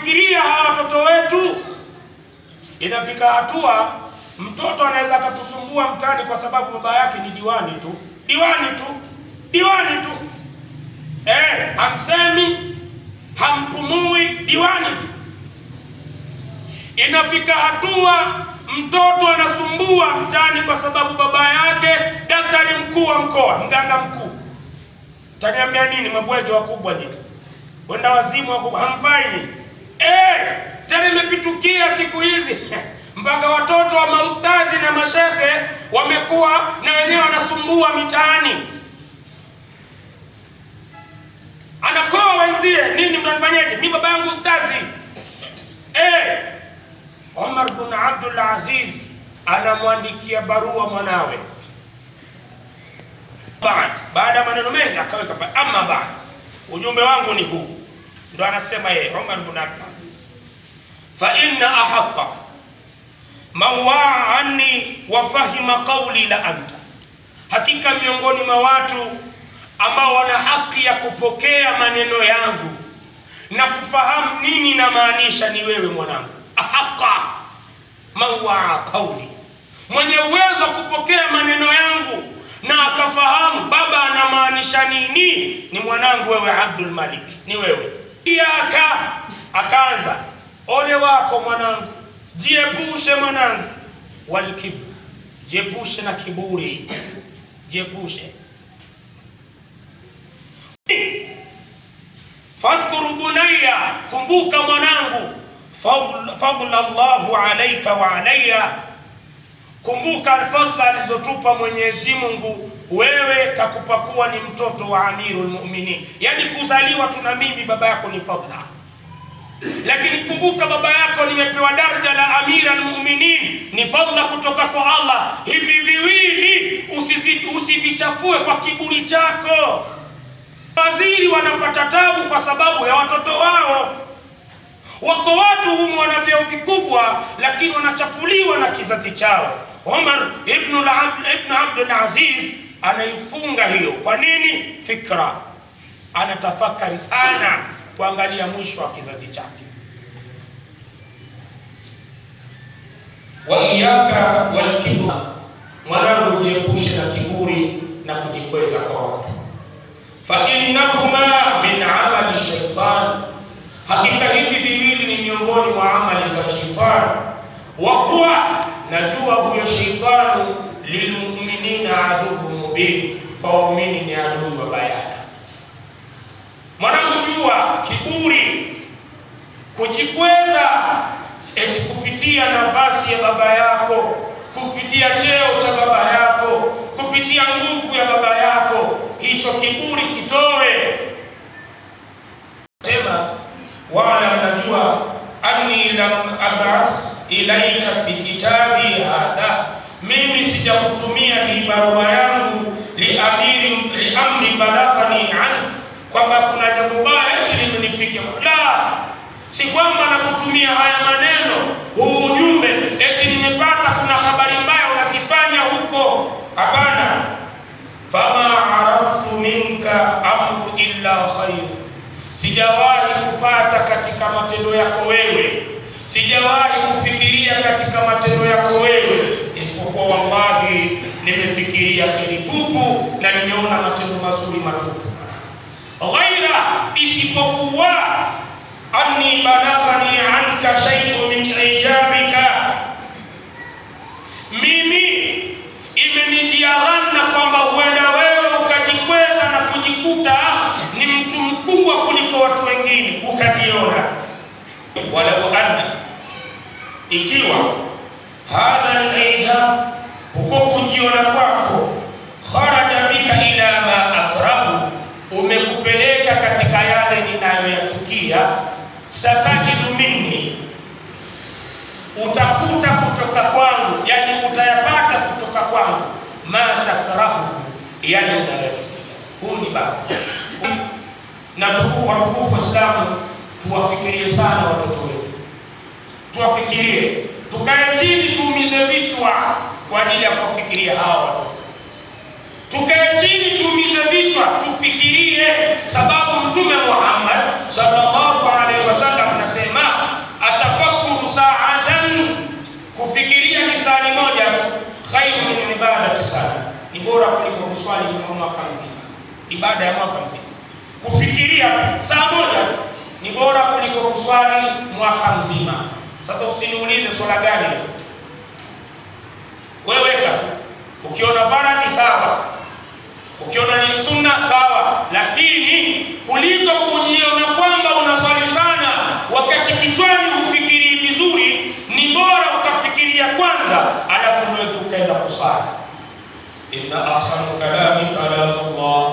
tunawafikiria hawa watoto wetu. Inafika hatua mtoto anaweza akatusumbua mtaani kwa sababu baba yake ni diwani tu. Hamsemi, hampumui, diwani tu. Inafika hatua mtoto anasumbua mtaani kwa sababu baba yake daktari mkuu wa mkoa, mganga mkuu. Taniambia nini mabwege wakubwa ni? Wenda wazimu hamfai. Tena imepitukia siku hizi mpaka watoto wa maustadhi na mashehe wamekuwa na wenyewe wanasumbua mitaani. Anakoa wenzie, nini mnanifanyaje? Mimi baba yangu ustadhi. Omar bin Abdul Aziz anamwandikia barua mwanawe. Baada ya maneno mengi akaweka pale, amma baad, ujumbe wangu ni huu. Ndio anasema yeye Omar bin Abdul Aziz, fa inna ahaqqa man wa'a anni wa fahima qawli la anta, hakika miongoni mwa watu ambao wana haki ya kupokea maneno yangu na kufahamu nini na maanisha ni wewe mwanangu. Ahaqqa man wa'a qawli, mwenye uwezo kupokea maneno yangu na akafahamu baba anamaanisha nini ni mwanangu wewe Abdul Malik, ni wewe. Akaanza, ole wako mwanangu, jiepushe mwanangu, walkibr, jiepushe na kiburi, jiepushe. Fadhkuru bunayya, kumbuka mwanangu, fadla Allahu alayka wa alayya, kumbuka fadhila alizotupa Mwenyezi Mungu, wewe kakupa kuwa ni mtoto wa Amirul Mu'minin. Yani kuzaliwa tuna mimi baba yako ni fadhila, lakini kumbuka baba yako nimepewa daraja la Amirul Mu'minin, ni fadhila kutoka kwa Allah. Hivi viwili usivichafue kwa kiburi chako. Waziri wanapata tabu kwa sababu ya watoto wao. Wako watu humu wana vyeo vikubwa lakini wanachafuliwa na kizazi chao. Omar ibn Abdul Aziz anaifunga hiyo. Kwa nini? Fikra, anatafakari sana kuangalia mwisho wa kizazi chake. Wa iyaka wal kibr, mwanangu jiepushe na kiburi na kujikweza kwa watu. Fa innahuma min amali shaitan, hakika hivi viwili ni miongoni mwa amali za shetani. Wa kuwa, najua huyo shetani, lilmu'minina aduwwun mubin, kwa waumini ni adui wa bayana. Mwanangu, jua kiburi, kujikweza eti kupitia nafasi ya baba yako, kupitia cheo cha baba yako, kupitia nguvu ya baba yako, hicho kiburi kitoe. Sema, wala najua anni lam ab'ath ilayka bikitabi hadha, mimi sijakutumia hii barua yangu liamri balaghani an, kwamba kuna jambo baya limenifika. La, si kwamba nakutumia haya maneno, huu ujumbe eti nimepata kuna habari mbaya unazifanya huko. Hapana. Fama araftu minka amru illa khair, sijawahi kupata katika matendo yako wewe, sijawahi kufikiria katika matendo yako wewe, isipokuwa wallahi nimefikiria kheri tupu na nimeona matendo mazuri matupu. Ghaira, isipokuwa anni balaghani anka shay'un min ijabika, mimi imenijia dhana kwamba huenda wewe ukajikweza na kujikuta ni mtu mkubwa kuliko watu wengine, ukajiona. Walau anna, ikiwa hadha al-ijab, huko kujiona kwako, kharaja bika ila ma akrahu, umekupeleka katika yale ninayoyachukia, satajidu minni, utakuta kutoka kwangu, yani utayapata kutoka kwangu, ma takrahu, yani unayochukia. Huu ni baba. Na watukufu Waislamu, tuwafikirie sana watoto wetu, tuwafikirie, tukae chini tuumize vichwa kwa ajili ya kufikiria hawa watoto. Tukae chini tuumize vichwa tufikirie, sababu Mtume Muhammad sallallahu alaihi wasallam anasema bora kuliko kuswali mwaka mzima, ibada ya mwaka mzima. Kufikiria saa moja ni bora kuliko kuswali mwaka mzima. Sasa usiniulize swala gani wewe, weka ukiona faradhi sawa, ukiona ni sunna sawa, lakini kuliko kujiona kwamba unaswali sana wakati kichwani ufikiri vizuri, ni bora ukafikiria kwanza alafu ndio ukaenda kusali. Inna ahsanu kalami kalamullah